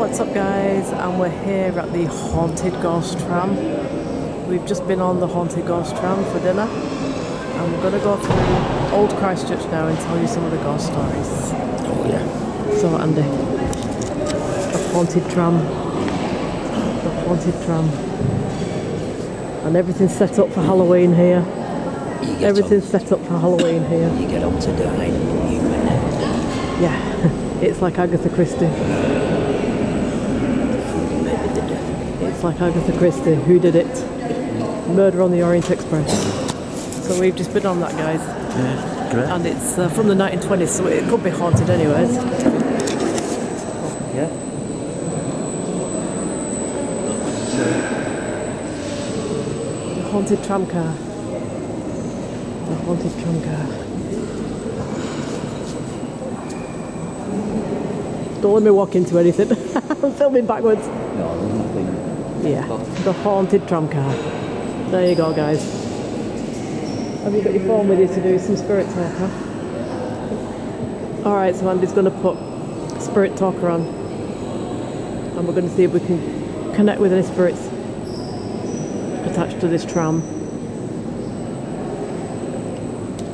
what's up guys, and we're here at the Haunted Ghost Tram. We've just been on the Haunted Ghost Tram for dinner, and we're going to go through Old Christchurch now and tell you some of the ghost stories. Oh yeah. So Andy, the Haunted Tram. The Haunted Tram. And everything's set up for Halloween here. Everything's set up for Halloween here. You get up to die, you will never die. Yeah, it's like Agatha Christie. It's like Agatha Christie. Who did it? Murder on the Orient Express. So we've just been on that, guys. Yeah, great. And it's from the 1920s, so it could be haunted anyways. Yeah. The haunted tram car. The haunted tram car. Don't let me walk into anything. I'm filming backwards. No, there's nothing. Yeah, the haunted tram car. There you go, guys. Have you got your phone with you to do some spirit talker? Alright, so Andy's going to put spirit talker on. And we're going to see if we can connect with any spirits attached to this tram.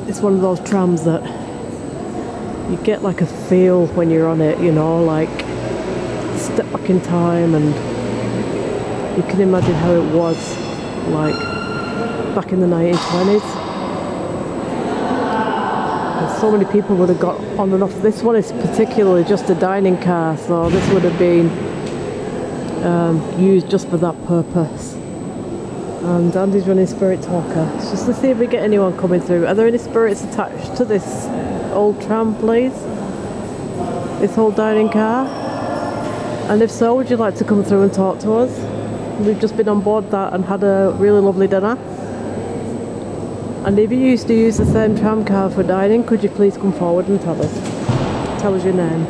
It's one of those trams that you get like a feel when you're on it, you know, like step back in time and you can imagine how it was like back in the 1920s. And so many people would have got on and off. This one is particularly just a dining car, so this would have been used just for that purpose. And Andy's running Spirit Talker. Just to see if we get anyone coming through. Are there any spirits attached to this old tram, please? This old dining car? And if so, would you like to come through and talk to us? We've just been on board that and had a really lovely dinner. And if you used to use the same tram car for dining, could you please come forward and tell us? Tell us your name.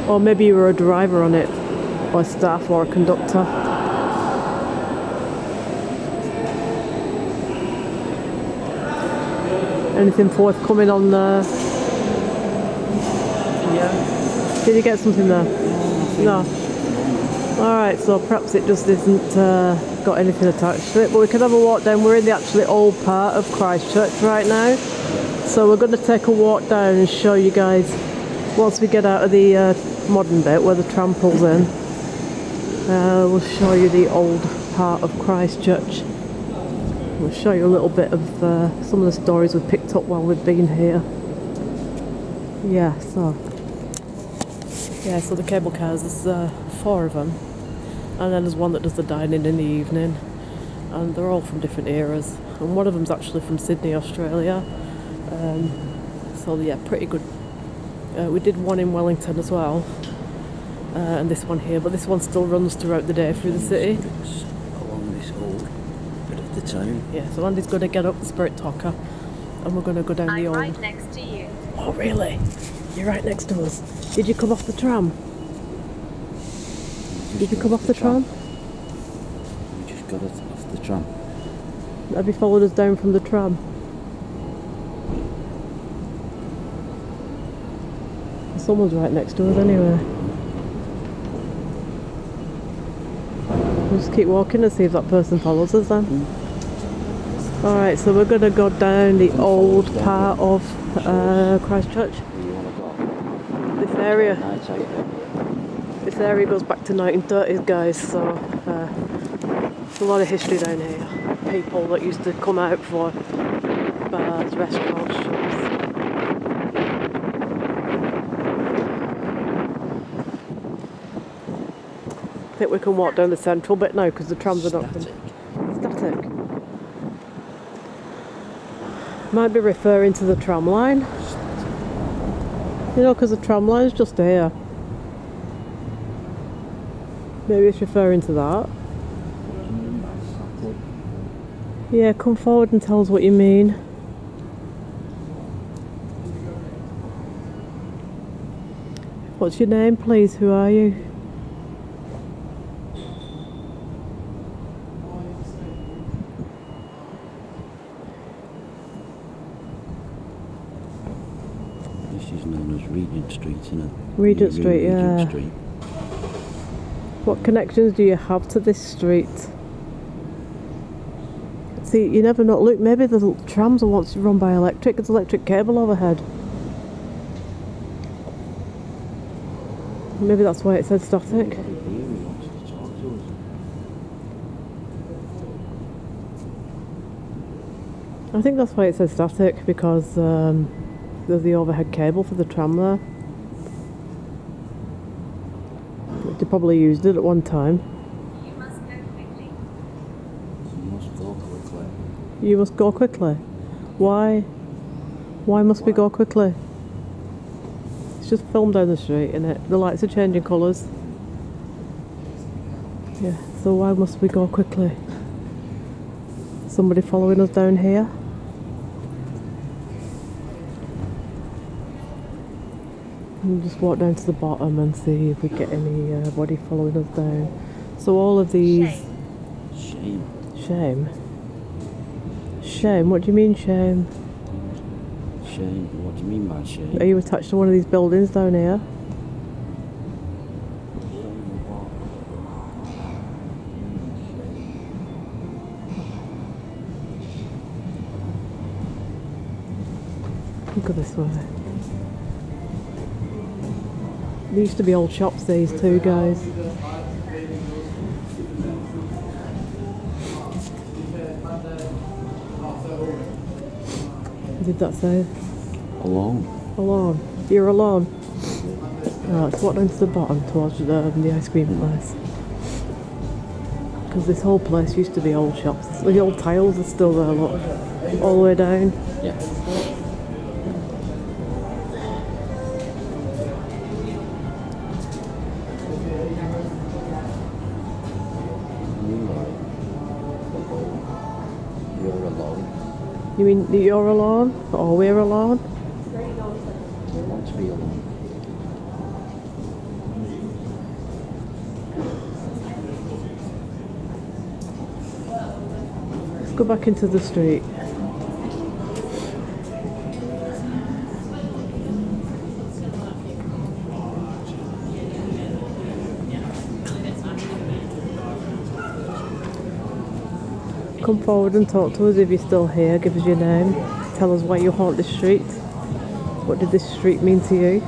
Or maybe you were a driver on it, or staff, or a conductor. Anything forthcoming on the... Yeah. Did you get something there? No. Alright, so perhaps it just isn't got anything attached to it, but we can have a walk down. We're in the actually old part of Christchurch right now. So we're going to take a walk down and show you guys, once we get out of the modern bit where the tram pulls in, we'll show you the old part of Christchurch. We'll show you a little bit of some of the stories we've picked up while we've been here. Yeah, so the cable cars, there's 4 of them, and then there's one that does the dining in the evening, and they're all from different eras, and one of them's actually from Sydney, Australia. So yeah, pretty good. We did one in Wellington as well, and this one here, but this one still runs throughout the day through the city. Along this whole bit of the town. Yeah, so Andy's going to get up the Spirit Talker, and we're going to go down the old... I'm right next to you. Oh really? You're right next to us. Did you come off the tram? Did you come off the tram? We just got off the tram. Have you followed us down from the tram? Someone's right next to us anyway. We'll just keep walking and see if that person follows us then. Alright, so we're going to go down the old part of Christchurch. This area. This area goes back to 1930s, guys, so there's a lot of history down here. People that used to come out for bars, restaurants, shops. I think we can walk down the central bit now because the trams are not static. Might be referring to the tram line. You know, because the tram line's just here. Maybe it's referring to that. Yeah, come forward and tell us what you mean. What's your name, please? Who are you? This is known as Regent Street, isn't it? Regent Street, yeah. Regent Street. What connections do you have to this street? See, you never know. Look, maybe the trams are once run by electric. There's electric cable overhead. Maybe that's why it said static. I think that's why it says static, because there's the overhead cable for the tram there. They probably used it at one time. You must go quickly. You must go quickly. You must go quickly. Why? Why must we go quickly? It's just filmed down the street, innit? The lights are changing colours. Yeah, so why must we go quickly? Somebody following us down here? We'll just walk down to the bottom and see if we get anybody following us down. So all of these... Shame. Shame? Shame? What do you mean shame? Shame. What do you mean by shame? Are you attached to one of these buildings down here? Go this way. There used to be old shops, these two guys. What did that say? Alone. Alone. You're alone. Right, let's walk down to the bottom towards the ice cream place. Because this whole place used to be old shops. The old tiles are still there, look. All the way down. Yeah. You're alone. You mean that you're alone? Or we're alone? You want to be alone. Let's go back into the street. Come forward and talk to us if you're still here. Give us your name. Tell us why you haunt this street. What did this street mean to you?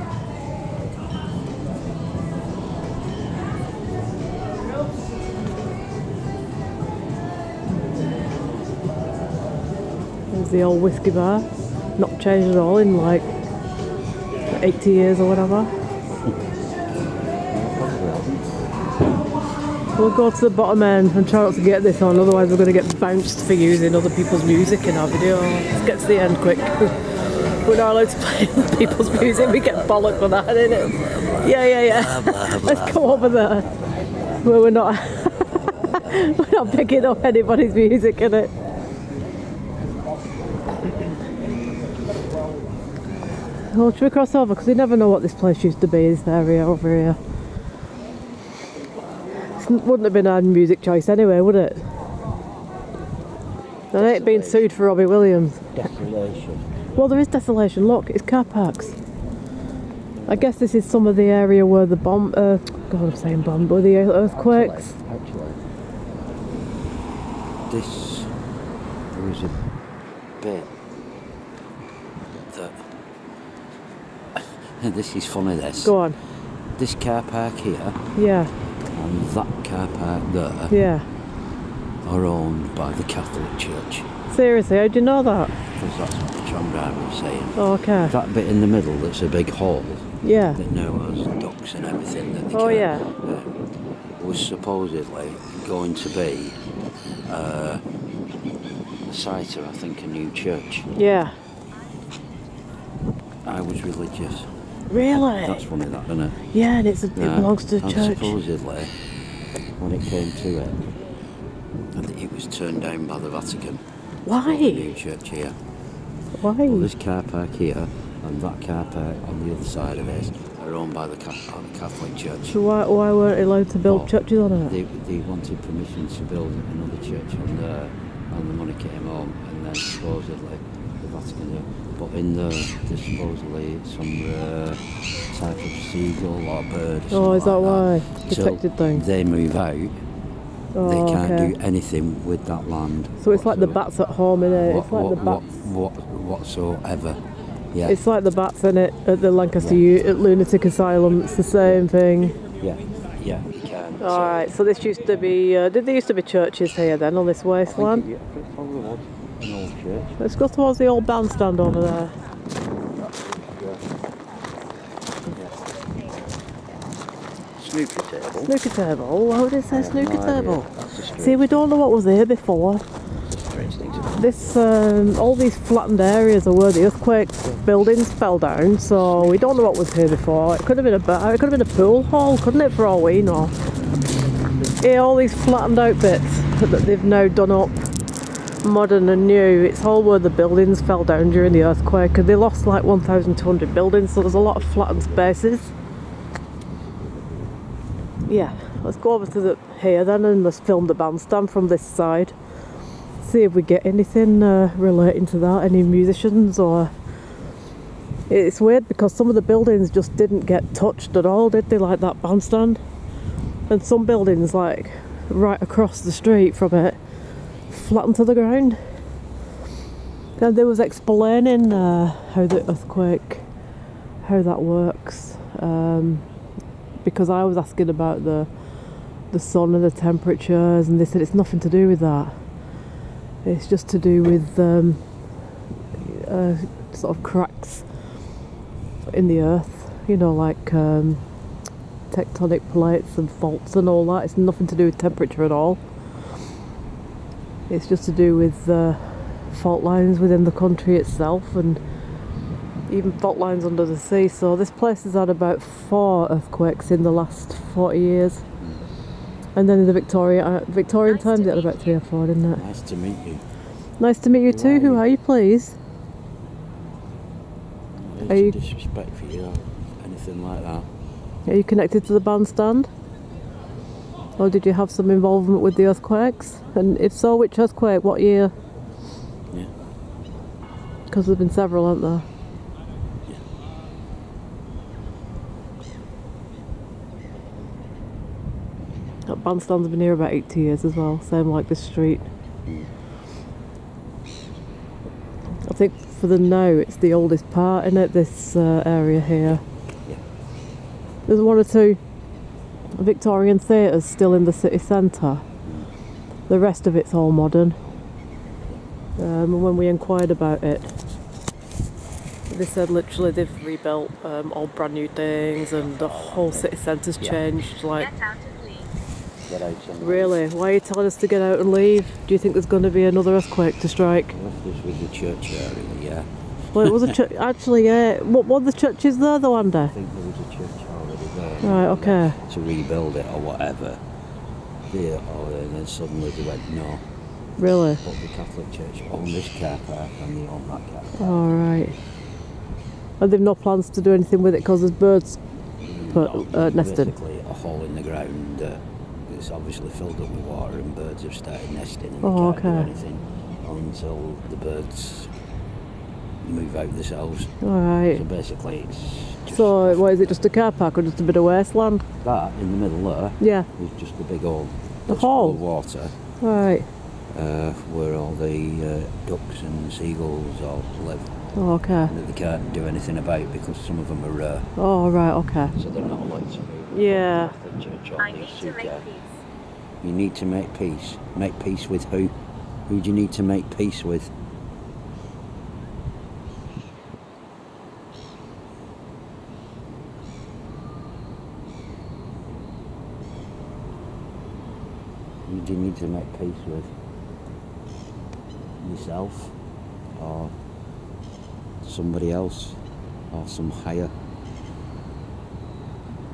There's the old whiskey bar. Not changed at all in like 80 years or whatever. We'll go to the bottom end and try not to get this on, otherwise we're going to get bounced for using other people's music in our video. Let's get to the end quick. We're not allowed to play people's music, we get bollocked for that, innit? Yeah. Let's go over there. Where we're not we're not picking up anybody's music, innit? Well, should we cross over? Because we never know what this place used to be, this area over here. Wouldn't have been our music choice anyway, would it? And it ain't being sued for Robbie Williams. Desolation. Well, there is desolation. Look, it's car parks. I guess this is some of the area where the bomb... God, I'm saying bomb, where the earthquakes. Actually, there is a bit that... This is funny, this. Go on. This car park here... Yeah. And that car park there Yeah. are owned by the Catholic Church. Seriously, how do you know that? Because that's what the tram driver was saying. Oh, okay. That bit in the middle that's a big hall Yeah. that now has ducks and everything that they Oh, can, yeah. was supposedly going to be the site of, I think, a new church. Yeah. I was religious. Really? That's funny, that, isn't it? Yeah, and it belongs to the and church. Supposedly, when it came to it, I think it was turned down by the Vatican. Why? The new church here. Why? Well, this car park here and that car park on the other side of it are owned by the Catholic Church. So why weren't they allowed to build churches on it? They wanted permission to build another church on there, and the money came home, and then supposedly the Vatican but in there's supposedly some type of seagull or bird. Or Oh, is that like why? Protected thing. They move out. Oh, They can't okay. do anything with that land. So it's like the bats at home, innit? It's like the bats. Whatsoever. Yeah. It's like the bats in it at the Lancaster at Lunatic Asylum. It's the same thing. Yeah. You can. All right. So this used to be. Did there used to be churches here then on this wasteland? Yeah, probably was an old church. Let's go towards the old bandstand over there. Snooker table. Snooker table. Why would it say snooker No idea. table? That's a strange, See, we don't know what was here before. strange thing to do. This, all these flattened areas are where the earthquake buildings fell down, so we don't know what was here before. It could have been a bar, it could have been a pool hall, couldn't it, for all we know? Here, all these flattened out bits that they've now done up, modern and new, it's all where the buildings fell down during the earthquake, and they lost like 1,200 buildings, so there's a lot of flattened spaces. Yeah, let's go over to here then and let's film the bandstand from this side. See if we get anything relating to that, any musicians or... It's weird because some of the buildings just didn't get touched at all, did they, like that bandstand? And some buildings, like right across the street from it, flattened to the ground. And they was explaining how the earthquake, how that works. Because I was asking about the sun and the temperatures, and they said it's nothing to do with that. It's just to do with sort of cracks in the earth, you know, like tectonic plates and faults and all that. It's nothing to do with temperature at all. It's just to do with fault lines within the country itself, and even fault lines under the sea. So this place has had about 4 earthquakes in the last 40 years. And then in the Victorian times it had about 3 or 4, didn't it? Nice to meet you. Nice to meet you too. Who are you, please? It's Are you- disrespect for you or anything like that. Are you connected to the bandstand? Or did you have some involvement with the earthquakes? And if so, which earthquake? What year? Yeah. Because there's been several, aren't there? That bandstand's been here about 80 years as well, same like this street. I think for the now it's the oldest part, in it, this area here. Yeah. There's 1 or 2 Victorian theatres still in the city centre. The rest of it's all modern. And when we inquired about it, they said literally they've rebuilt all brand new things, and the whole city centre's changed. Like, Get out and leave. Get out and really? Why are you telling us to get out and leave? Do you think there's going to be another earthquake to strike? left us with the church area, yeah. Well, it was a church. Actually, yeah. What were the churches there, though, Andy? I think there was a church already there. Right, okay. To rebuild it or whatever. Yeah, and then suddenly they went, no. Really? But the Catholic Church owned this car park and they own that car park. All right. And they've no plans to do anything with it because there's birds nesting. Basically a hole in the ground. It's obviously filled up with water and birds have started nesting, and Oh, they can't okay. do anything until the birds move out themselves. All right. So basically it's just So, what is it? Just a car park or just a bit of wasteland? that in the middle there Yeah. is just a big old The ditch full hole? of water All right. where all the ducks and seagulls all live, Oh, okay. that they can't do anything about because some of them are rare, Oh, right. Okay. so they're not allowed to move. Yeah. The church all I needs need to make care. peace. You need to make peace. Make peace with who? Who do you need to make peace with? Who do you need to make peace with? Yourself? Or somebody else? Or some higher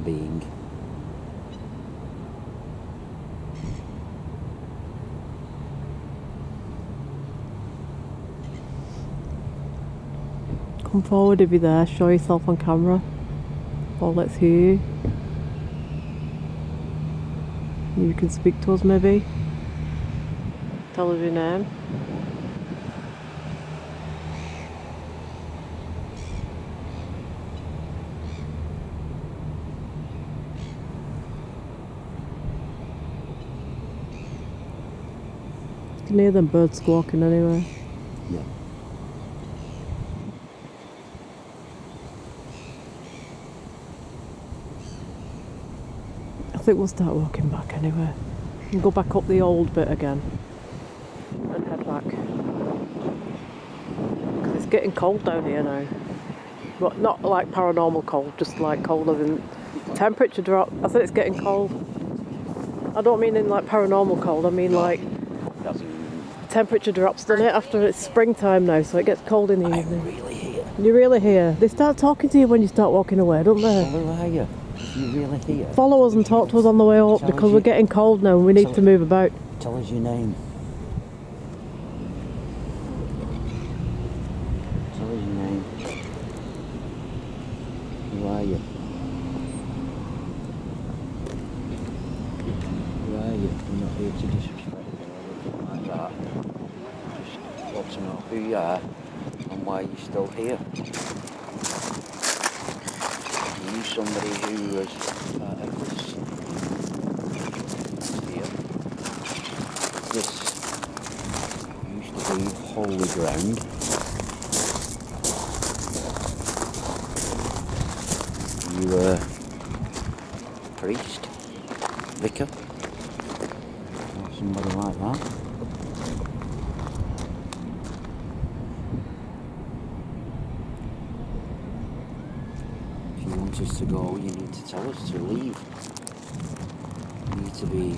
being? Come forward if you're there. Show yourself on camera. Or let's hear you. You can speak to us maybe. Tell us your name. can hear them birds squawking anyway. Yeah. I think we'll start walking back anyway. And go back up the old bit again. And head back. Because it's getting cold down here now. But not like paranormal cold, just like colder than temperature drop. I think it's getting cold. I don't mean in like paranormal cold, I mean like temperature drops, doesn't it? After it's springtime now, so it gets cold in the evening. I'm really here. You're really here. They start talking to you when you start walking away, don't they? Who are you? You're really here. Follow us and talk to us on the way up because we're getting cold now and we need to move about. Tell us your name. Tell us your name. Who are you? Who are you? We're not here to disrespect you or anything like that. Just want to know who you are and why you're still here. Are you somebody who was part of this here? This used to be holy ground. You were priest, vicar, or somebody like that. If you want us to go, you need to tell us to leave. You need to be...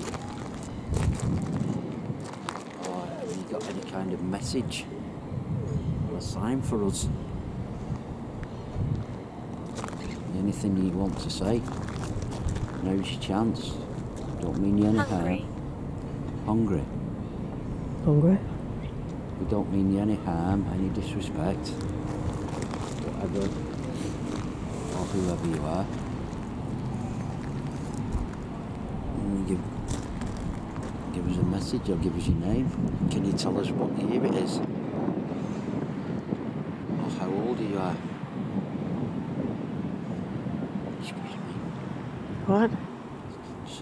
Or have you got any kind of message or a sign for us? Anything you want to say? Now's your chance. Don't mean you any harm. Hungry. Hungry? We don't mean you any harm, any disrespect. Whatever. Or whoever you are. And give us a message or give us your name. Can you tell us what year it is? Or how old you are? What?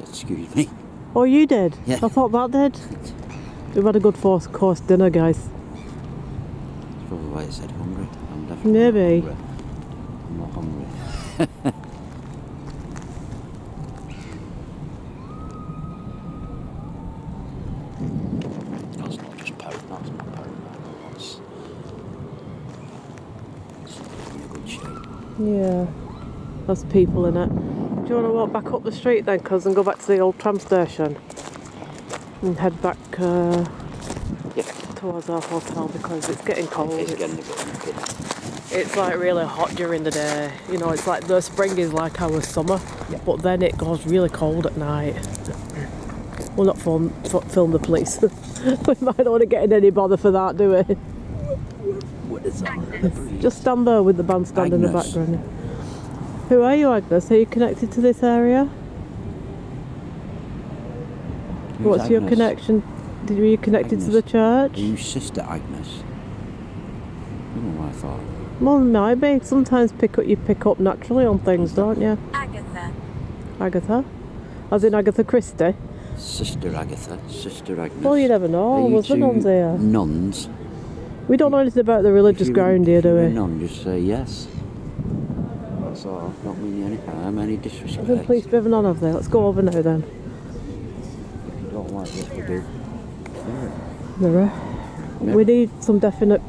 Excuse me. Oh, you did? Yeah. I thought that did. We've had a good fourth-course dinner, guys. That's probably why it said hungry. I'm definitely Maybe. not hungry. I'm not hungry. That's not just powder. That's not powder. That's in a good shape. Yeah. There's people in it. Do you want to walk back up the street then, cuz, and go back to the old tram station? And head back towards our hotel because it's getting cold. It's getting a bit naked. It's like really hot during the day. You know, it's like the spring is like our summer, but then it goes really cold at night. We'll not film the police. We might not want to get in any bother for that, do we? What is that? Just stand there with the bandstand in the Agnes. background. Who are you, Agnes? Are you connected to this area? Who's What's your Agnes? connection? Were you connected to the church? Are you Sister Agnes? I don't know what I thought. Well, maybe. Sometimes you pick up naturally on things, don't you? Agatha. Agatha? As in Agatha Christie? Sister Agatha, Sister Agnes. Well, you never know. Are you Was the two nuns here? Nuns. We don't know anything about the religious ground here, do If you're a we? nun, just say yes. That's all. Don't mean you any harm, any disrespect. Have the police driven on, have they? Let's go over now then. If you don't like what we do, Mirror. We need some definite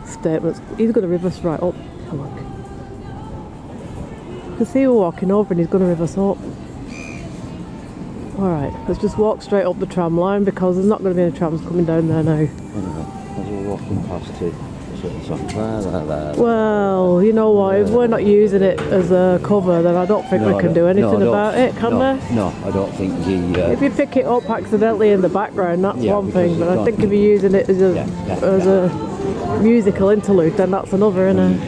statements. He's going to riv us right up. Oh, look. You can see we're walking over and he's going to riv us up. Alright, let's just walk straight up the tram line because there's not going to be any trams coming down there now. anyway, as we're walking past to certain songs, there. Well, you know what, if we're not using it as a cover then I don't think we can do anything about it, can we? No, I don't think If you pick it up accidentally in the background, that's Yeah, one because thing, but it's I not- think if you're using it as a musical interlude, then that's another, innit?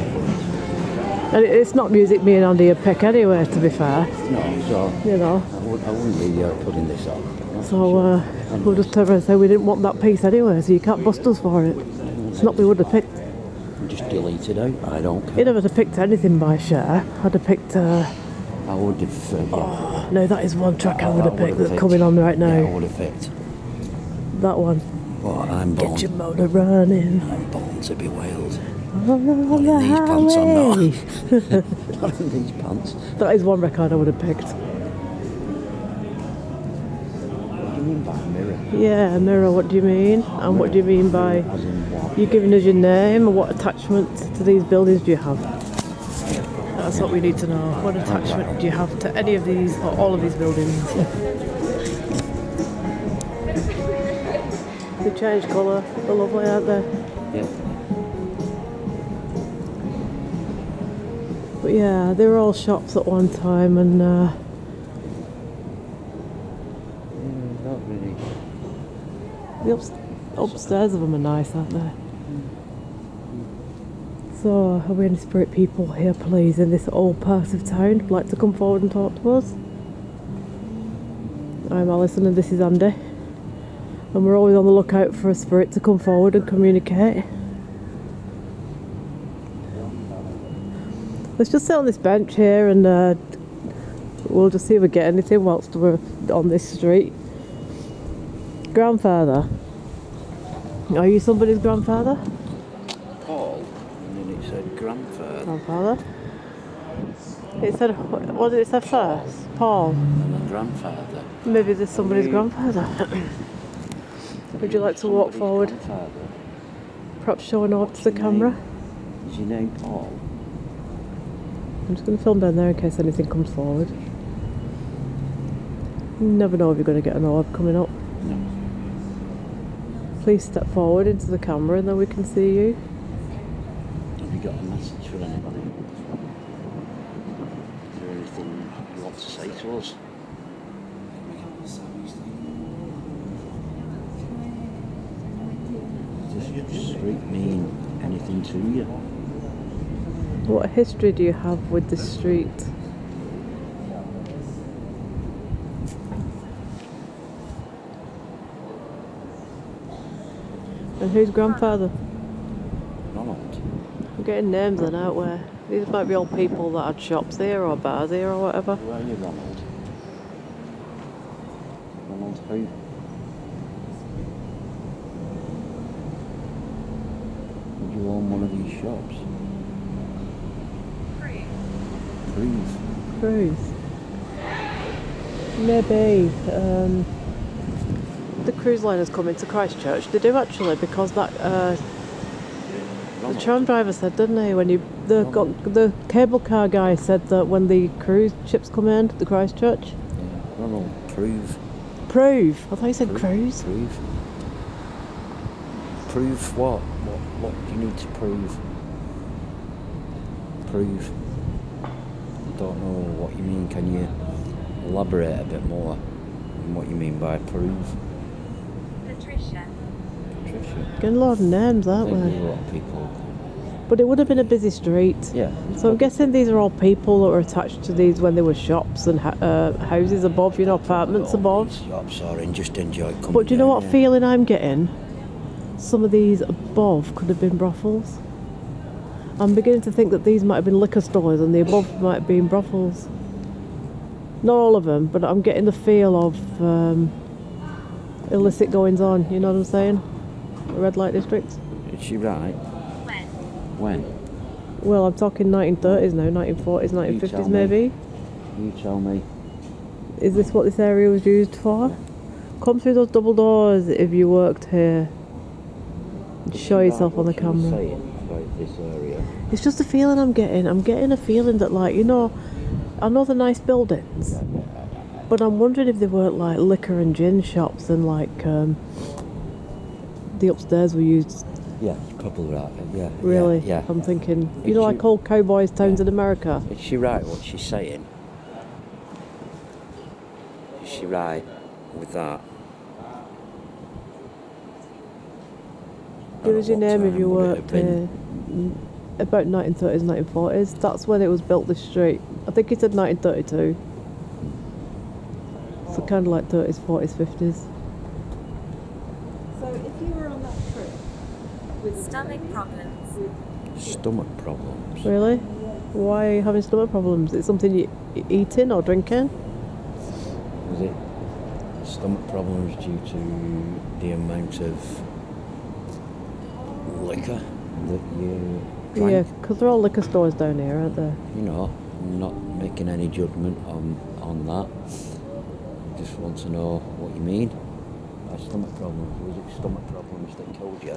And it's not music me and Andy would pick anyway, to be fair, No, so you know. I wouldn't be putting this on. So we'll just turn around and say we didn't want that piece anyway, so you can't bust us for it. It's not we would have picked. Just delete it out. I don't care. He'd have picked anything by Cher. I'd have picked. I would have. Yeah. No, that is one track I would have That picked that's coming on right Yeah, I now. would have picked. That one. What, I'm born. Get your motor running. I'm born to be wailed. On Not in the these pants, I'm highway. not. Not in these pants. That is one record I would have picked. What do you mean by mirror? Yeah, mirror, what do you mean? And what do you mean by... As in what? You giving us your name and what attachment to these buildings do you have? That's what we need to know. What attachment do you have to any of these or all of these buildings? They change colour. They're lovely, aren't they? Yeah. But yeah, they were all shops at one time and Not really. the upstairs of them are nice, aren't they? So, are we any spirit people here, please, in this old part of town? Like to come forward and talk to us? I'm Alison and this is Andy. And we're always on the lookout for a spirit to come forward and communicate. Let's just sit on this bench here and we'll just see if we get anything whilst we're on this street. Grandfather. Are you somebody's grandfather? Paul. And then it said grandfather. Grandfather. It said, what did it say first? Paul. And then grandfather. Maybe there's somebody's grandfather. Would you like to walk forward? Grandfather. Perhaps show a nod to the What's your camera? name? Is your name Paul? I'm just going to film down there in case anything comes forward. You never know if you're going to get an orb coming up. No. Please step forward into the camera and then we can see you. Have you got a message for anybody? Is there anything you want to say to us? Does your street mean anything to you? What history do you have with this street? And who's grandfather? Ronald. I'm getting names then, aren't we? These might be all people that had shops here or bars here or whatever. Where are you, Ronald? Ronald who? Would you own one of these shops? Prove. Cruise. Maybe. The cruise liners come into Christchurch. They do actually, because that the tram driver said, didn't he? When the cable car guy said that when the cruise ships come in to Christchurch. Yeah. Ronald, prove. Prove. I thought you said cruise. Prove. Prove what? What do you need to prove? Prove. I don't know what you mean. Can you elaborate a bit more on what you mean by prove? Patricia. Patricia. Getting a lot of names, I aren't think we? there's a lot of people. But it would have been a busy street. Yeah. So I'm guessing these are all people that were attached to these when there were shops and houses above, you know, apartments above. Shops or just enjoy coming. But do you know down what here. feeling I'm getting? Some of these above could have been brothels. I'm beginning to think that these might have been liquor stores and the above might have been brothels. Not all of them, but I'm getting the feel of illicit goings on, you know what I'm saying? The red light district. Is she right? When? When? Well, I'm talking 1930s now, 1940s, tell 1950s me. maybe. You tell me. Is this what this area was used for? Come through those double doors if you worked here. Show yourself on the camera. Saying about this area. It's just a feeling I'm getting. I'm getting a feeling that, like, you know, I know they're nice buildings, but I'm wondering if they weren't like liquor and gin shops and like the upstairs were used. Yeah, probably right. Yeah. Really? Yeah. I'm thinking, you Is know, she- like old cowboys towns in America. Is she right what she's saying? Is she right with that? Give us your What name if time you would it have worked been? here. About 1930s, 1940s. That's when it was built, this street. I think he said 1932. So kind of like 30s, 40s, 50s. So if you were on that trip with Stomach problems. Stomach problems. Really? Why are you having stomach problems? Is it something you're eating or drinking? Was it stomach problems due to the amount of liquor that you drank? Yeah, because they're all liquor stores down here, aren't they? You know, I'm not making any judgment on that. Just want to know what you mean by stomach problems. Was it stomach problems that killed you?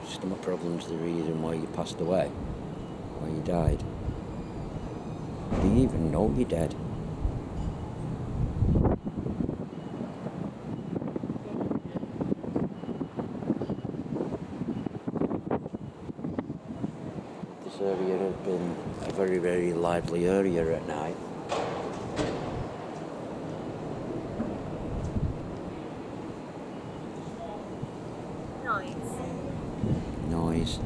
Stomach problems the reason why you passed away? Why you died? Do you even know you're dead? This area has been a very, very lively area at night. Noise.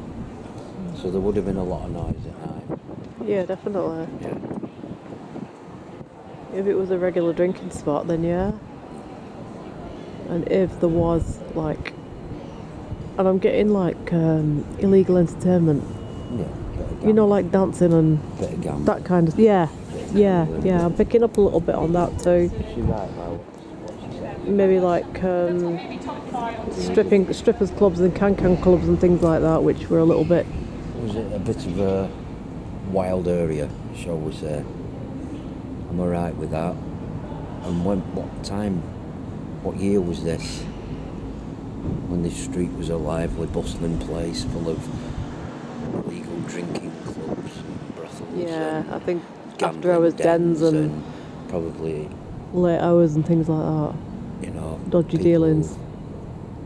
So there would have been a lot of noise at night. Yeah, definitely. Yeah. If it was a regular drinking spot, then yeah. And if there was like, and I'm getting like illegal entertainment. Yeah. You know, like dancing and Bit of gambling. that kind of. Yeah. Yeah. I'm picking up a little bit on that too. Is she right about what she said? Maybe like strippers clubs and can clubs and things like that, which were a little bit. Was it a bit of a wild area, shall we say? Am I right with that? And what year was this? When this street was a lively, bustling place full of illegal drinking clubs and brothels. Yeah, and I think gambling after hours dens and probably, late hours and things like that. you know, Dodgy people dealings.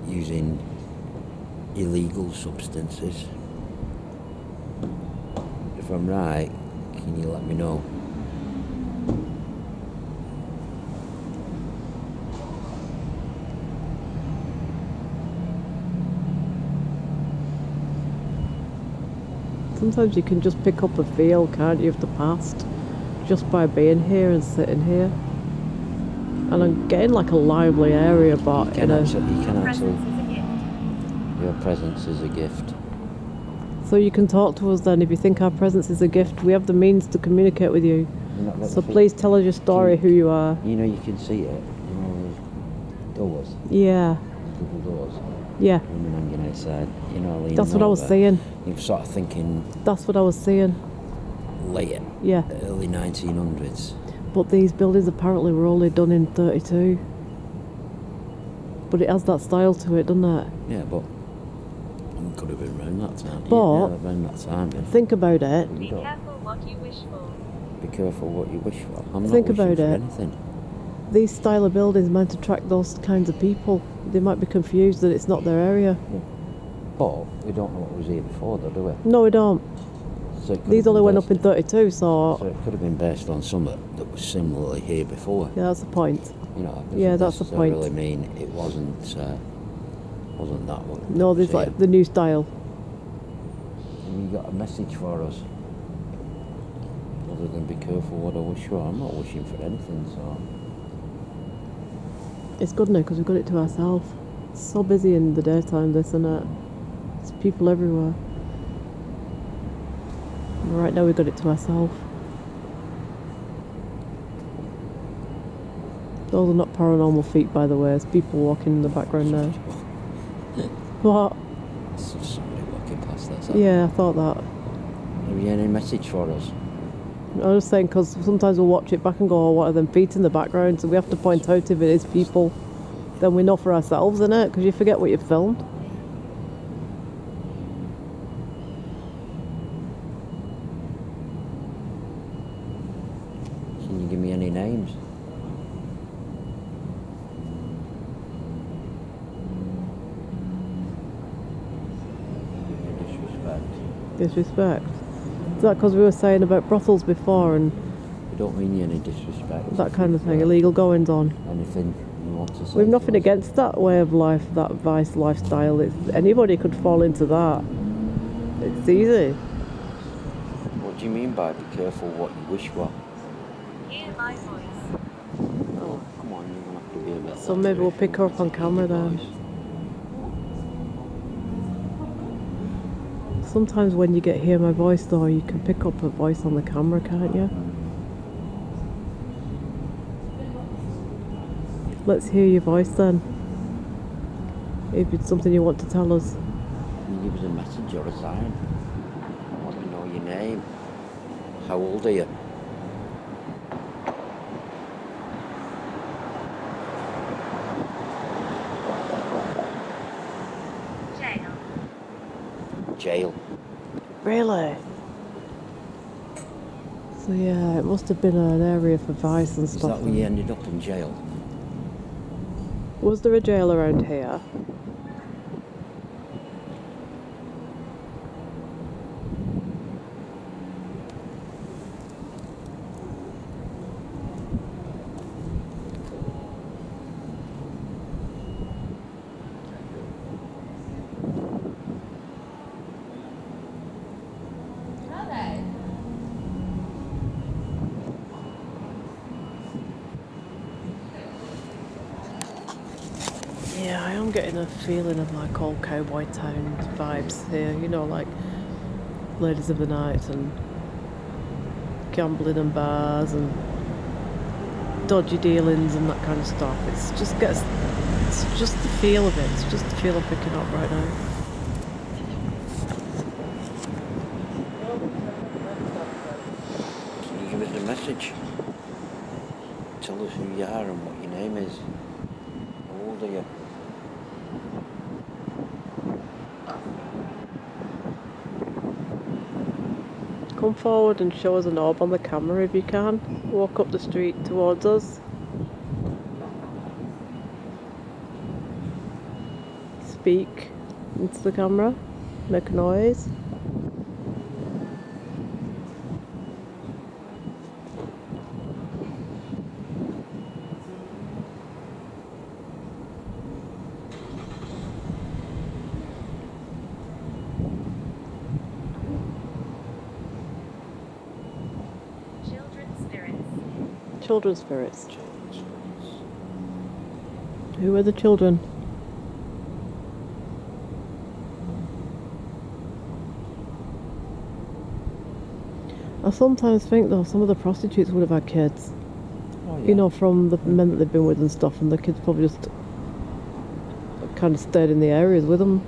using illegal substances. If I'm right, can you let me know? Sometimes you can just pick up a feel, can't you, of the past, just by being here and sitting here. And I'm getting like a lively area, but You can actually, your presence is a gift. So you can talk to us then if you think our presence is a gift. We have the means to communicate with you. You're not gonna So see- please tell us your story, who you are. You know, you can see it. You know, those doors, Yeah, double doors, yeah. women hanging outside. You know, leaning That's what I was over. saying. You're sort of thinking That's what I was saying. late, Yeah. early 1900s. But these buildings apparently were only done in 32. But it has that style to it, doesn't it? Yeah, but it could have been around that time. But- yeah, around that time. Yeah. Think about it. Be careful what you wish for. Be careful what you wish for. I'm Think not wishing about for it. anything. These style of buildings might attract those kinds of people. They might be confused that it's not their area. But we don't know what was here before, though, do we? No, we don't. So it could These have only been went up in based- 32, so So it could have been based on something that was similarly here before. yeah, that's the point. You know, it Yeah, doesn't that's the point. necessarily mean it wasn't that one. No, there's like the new style. And you got a message for us. Other than be careful what I wish for. I'm not wishing for anything, so. It's good now because we've got it to ourselves. It's so busy in the daytime, this and that. There's people everywhere. And right now we've got it to ourselves. Those are not paranormal feet, by the way. It's people walking in the background now. What? It's just somebody walking past us. Yeah, I thought that. Have you any message for us? I was saying because sometimes we'll watch it back and go, oh, what are them feet in the background? So we have to point out if it is people. Then we know for ourselves, innit? Because you forget what you've filmed. Can you give me any names? Disrespect. Disrespect. Is that because we were saying about brothels before and We don't mean you any disrespect. that kind of thing, illegal goings on? Anything you want to say? We've to nothing us? against that way of life, that vice lifestyle. Anybody could fall into that. It's easy. What do you mean by be careful what you wish for? Hear my voice. Oh, come on, you're gonna have to be a bit. So maybe we'll pick her up on camera then. Sometimes when you hear my voice though, you can pick up a voice on the camera, can't you? Let's hear your voice then. If it's something you want to tell us. Can you give us a message or a sign? I want to know your name. How old are you? Jail. Jail. Really? So yeah, it must have been an area for vice and Is stuff. that where you ended up in jail? Was there a jail around here? Yeah, I am getting a feeling of like old cowboy town vibes here, you know, like ladies of the night and gambling and bars and dodgy dealings and that kind of stuff. It's just the feel of it, it's just the feel I'm picking up right now. Can you give us a message? Tell us who you are and what your name is. How old are you? Come forward and show us an orb on the camera if you can. Walk up the street towards us. Speak into the camera. Make a noise. Children spirits. Who are the children? I sometimes think though some of the prostitutes would have had kids. Oh, yeah. You know, from the men that they've been with and stuff, and the kids probably just kind of stayed in the areas with them.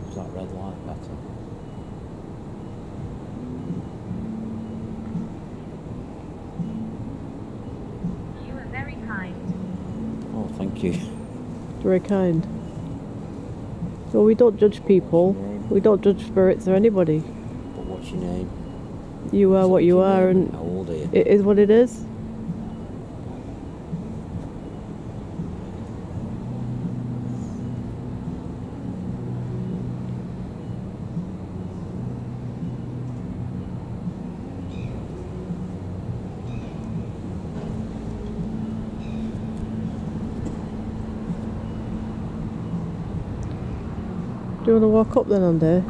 Is that red light better? You are very kind. Oh, thank you. Very kind. Well, we don't judge people. We don't judge spirits or anybody. But what's your name? You are what you are, How and old are you? it is what it is. Do you want to walk up then, Andy?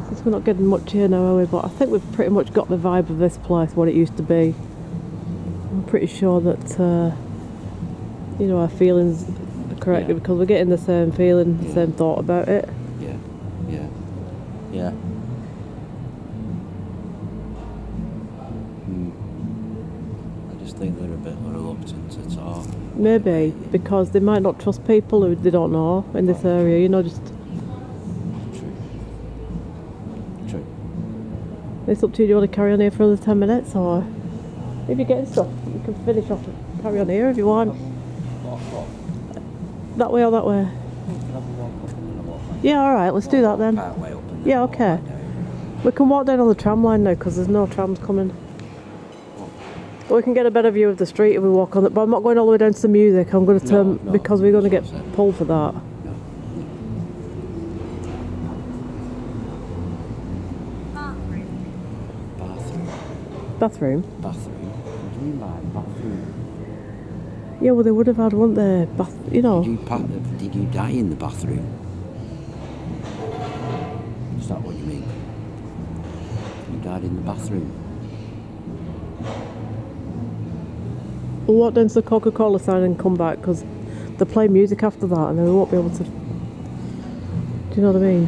Since we're not getting much here now, are we? But I think we've pretty much got the vibe of this place, what it used to be. I'm pretty sure that, you know, our feelings are correct because we're getting the same feeling, the same thought about it. Yeah, yeah, yeah. I just think they're a bit reluctant to talk. Maybe because they might not trust people who they don't know in this area, you know, just... True. It's up to you. Do you want to carry on here for another 10 minutes, or if you're getting stuff, you can finish off and carry on here if you want. That way or that way? Yeah, alright, let's do that then. Partway up and Yeah, then okay. walk down. We can walk down on the tram line now because there's no trams coming. But we can get a better view of the street if we walk on it. But I'm not going all the way down to the music. I'm going to turn No, because we're going to get that's what I said. pulled for that. Bathroom. Bathroom? Bathroom? What do you mean by bathroom? Yeah, well they would have had, wouldn't they? You know. Did you die in the bathroom? Is that what you mean? You died in the bathroom? We'll walk down to the Coca-Cola sign and come back because they play music after that and then we won't be able to... Do you know what I mean?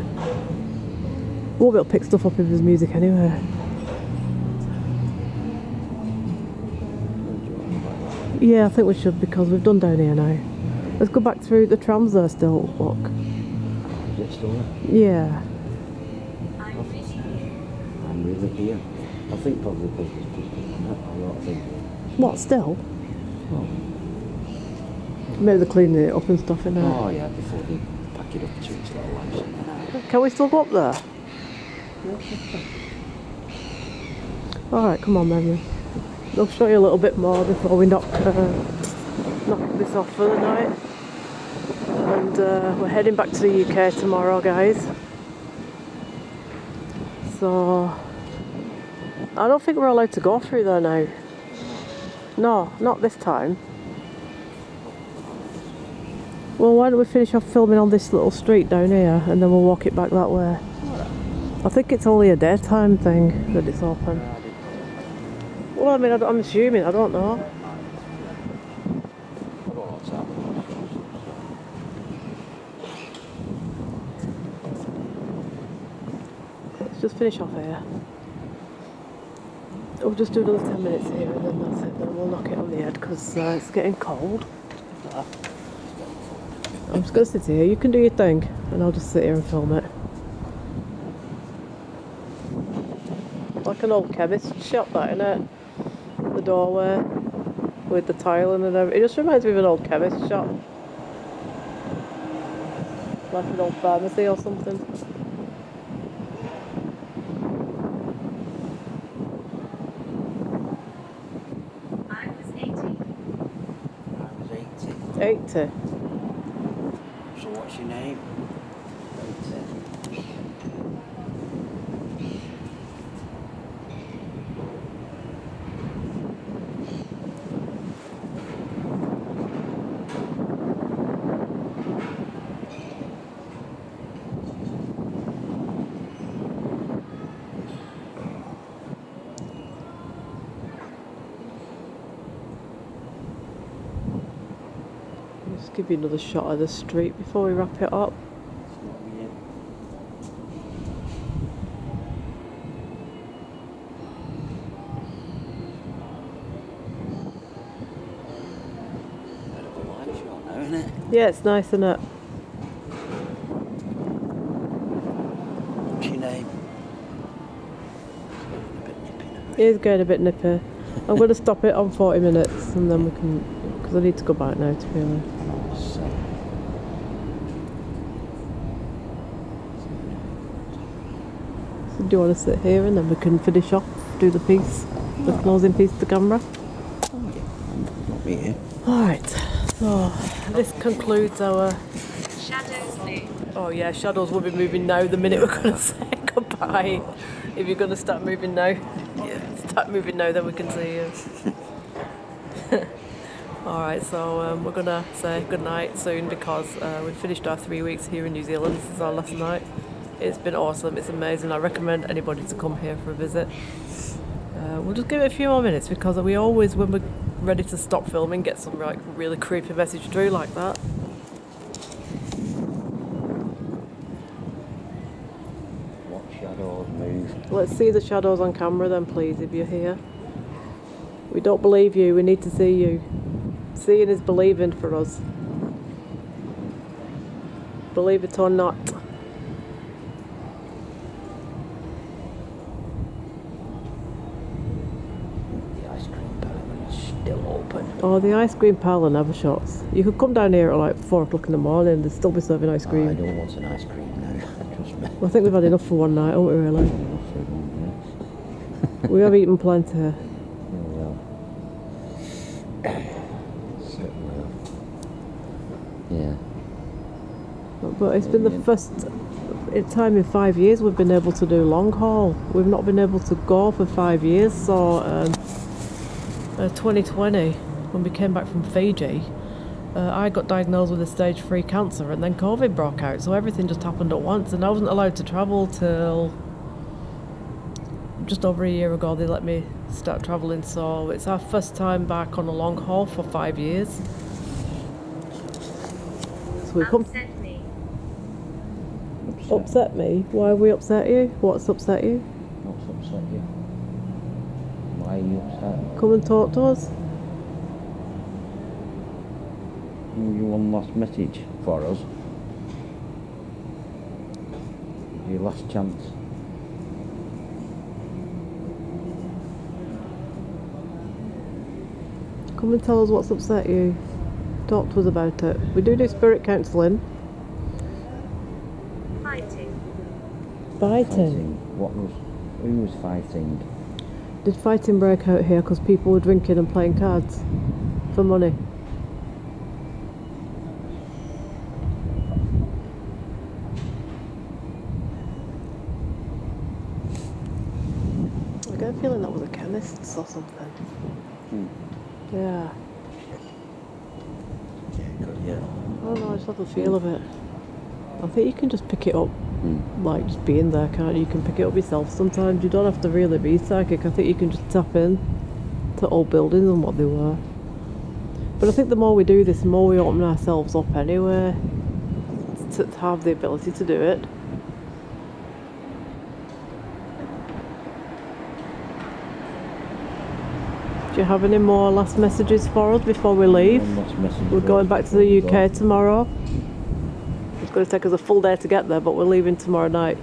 Won't be able to pick stuff up if there's music anyway. Yeah, I think we should because we've done down here now. Let's go back through the trams there still, look. Is it still there? Yeah. I'm really here. I think probably because there's people on that. I don't think. What, still? Oh. Maybe they're cleaning it up and stuff in there. Oh yeah, before they pack it up to its little lives. Can we still go up there? Alright, come on then. I'll show you a little bit more before we knock this off for the night. And we're heading back to the UK tomorrow, guys. So I don't think we're allowed to go through there now. No, not this time. Well, why don't we finish off filming on this little street down here and then we'll walk it back that way. I think it's only a daytime thing that it's open. Well, I mean, I'm assuming, I don't know. Let's just finish off here. We'll just do another 10 minutes here and then that's it. Then we'll knock it on the head because it's getting cold. I'm just going to sit here. You can do your thing and I'll just sit here and film it. Like an old chemist shop, that, innit? The doorway with the tiling and everything. It just reminds me of an old chemist shop. Like an old pharmacy or something. I was 80. I was 80. 80. So what's your name? 80. Just give you another shot of the street before we wrap it up. Yeah, it's nice, isn't it? What's your name? It is getting a bit nippy. I'm going to stop it on 40 minutes and then we can, because I need to go back now to be honest. So do you want to sit here and then we can finish off, do the piece, the closing piece of the camera? Not me here. Alright, so this concludes our... Shadows move. Oh yeah, shadows will be moving now the minute we're going to say goodbye. If you're going to start moving now. Yeah, start moving now, then we can see you. Alright, so we're going to say goodnight soon because we've finished our 3 weeks here in New Zealand. This is our last night. It's been awesome, it's amazing. I recommend anybody to come here for a visit. We'll just give it a few more minutes because we always, when we're ready to stop filming, get some like really creepy message through like that. What shadows move? Let's see the shadows on camera then please, if you're here. We don't believe you, we need to see you. Seeing is believing for us. Believe it or not. Oh, the ice cream parlour never shuts. You could come down here at like 4 o'clock in the morning and they'll still be serving ice cream. I don't want an ice cream now, trust me. I think we've had enough for one night, haven't we really? We have eaten plenty. Yeah. But it's been the first time in 5 years we've been able to do long haul. We've not been able to go for 5 years, so 2020, when we came back from Fiji, I got diagnosed with a stage 3 cancer and then COVID broke out, so everything just happened at once and I wasn't allowed to travel till just over a year ago. They let me start travelling, so it's our first time back on a long haul for 5 years. So we come... Upset me. Upset me? Why have we upset you? What's upset you? What's upset you? Why are you upset? Come and talk to us. You one last message for us. Your last chance. Come and tell us what's upset you. Talk to us about it. We do spirit counselling. Fighting. Fighting? Who was fighting? Did fighting break out here because people were drinking and playing cards for money? I get a feeling that was a chemist's or something. Yeah. Yeah. I don't know, I just have a feel of it. I think you can just pick it up, like just being there, can't you? You can pick it up yourself sometimes. You don't have to really be psychic. I think you can just tap in to old buildings and what they were. But I think the more we do this, the more we open ourselves up anyway to have the ability to do it. Do you have any more last messages for us before we leave? One last message We're for going us back to before the we UK go. tomorrow. It's going to take us a full day to get there, but we're leaving tomorrow night.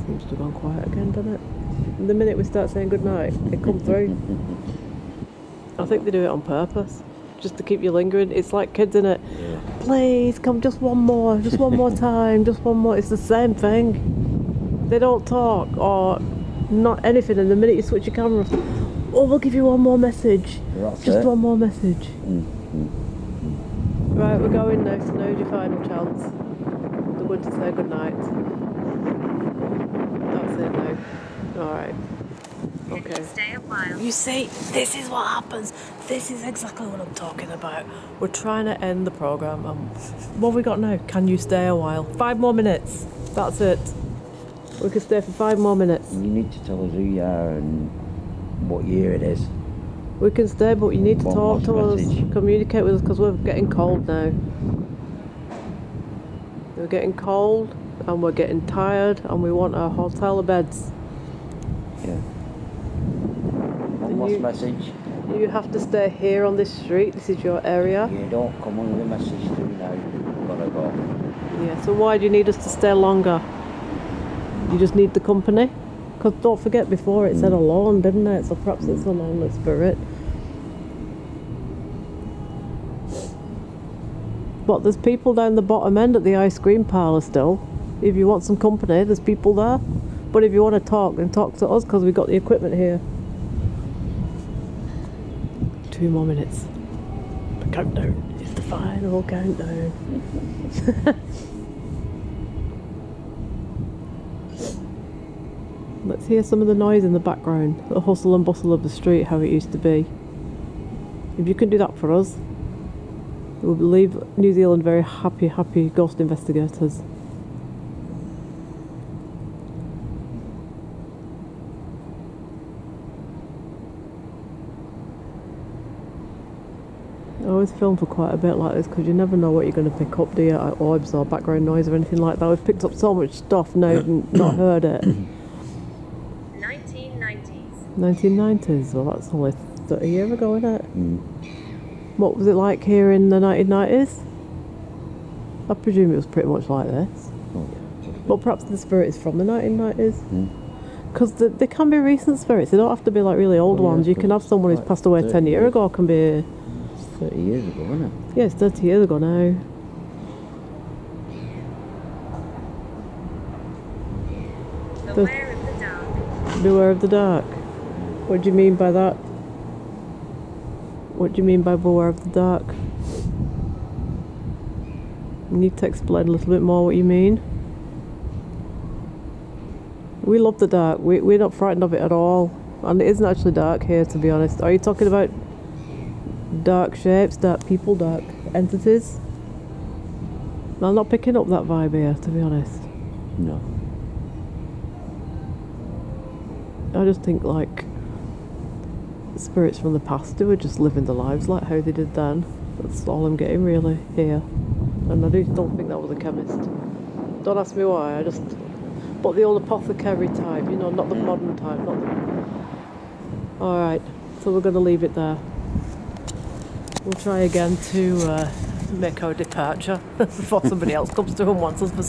Seems to have gone quiet again, doesn't it? The minute we start saying goodnight, it comes through. I think they do it on purpose, just to keep you lingering. It's like kids, innit? Yeah. Please, come just one more time, just one more. It's the same thing. They don't talk or not anything, and the minute you switch your camera off, oh, we'll give you one more message. That's Just it. one more message. Right, we're going now, so now's your final chance. They're going to say goodnight. That's it now. Alright. Can Okay. you stay a while? You see, this is what happens. This is exactly what I'm talking about. We're trying to end the programme. What have we got now? Can you stay a while? 5 more minutes. That's it. We can stay for 5 more minutes. You need to tell us who you are and what year it is. We can stay, but you need to One talk last to us, message. communicate with us, because we're getting cold now. We're getting cold, and we're getting tired, and we want our hotel beds. Yeah. One last you- message. You have to stay here on this street. This is your area. You don't come on with a message through now. You've got to go. Yeah, so why do you need us to stay longer? You just need the company? Because don't forget, before it said alone, didn't it? So perhaps it's a lonely spirit. But there's people down the bottom end at the ice cream parlour still. If you want some company, there's people there. But if you want to talk, then talk to us, because we've got the equipment here. 2 more minutes. The countdown. It's the final countdown. Let's hear some of the noise in the background, the hustle and bustle of the street, how it used to be. If you can do that for us, it will leave New Zealand very happy ghost investigators. I always film for quite a bit like this because you never know what you're going to pick up, do you? Like orbs or background noise or anything like that. We've picked up so much stuff now and not heard it. 1990s. 1990s, well that's only 30 years ago, isn't it? What was it like here in the 1990s? I presume it was pretty much like this. But perhaps the spirit is from the 1990s. Because they can be recent spirits, they don't have to be like really old Oh, yeah, ones. You can have someone who's like passed away 10 30 years years. ago, can be... 30 years ago, wasn't it? Yeah, it's 30 years ago now. Beware of the dark. Beware of the dark. What do you mean by that? What do you mean by beware of the dark? You need to explain a little bit more what you mean. We love the dark. We're not frightened of it at all. And it isn't actually dark here, to be honest. Are you talking about dark shapes, dark people, dark entities? I'm not picking up that vibe here, to be honest. No. I just think like spirits from the past who are just living their lives like how they did then. That's all I'm getting really here. And I do still think that was a chemist. Don't ask me why, but the old apothecary type, you know, not the modern type, not the... Alright, so we're going to leave it there. We'll try again to make our departure before somebody else comes to and wants us for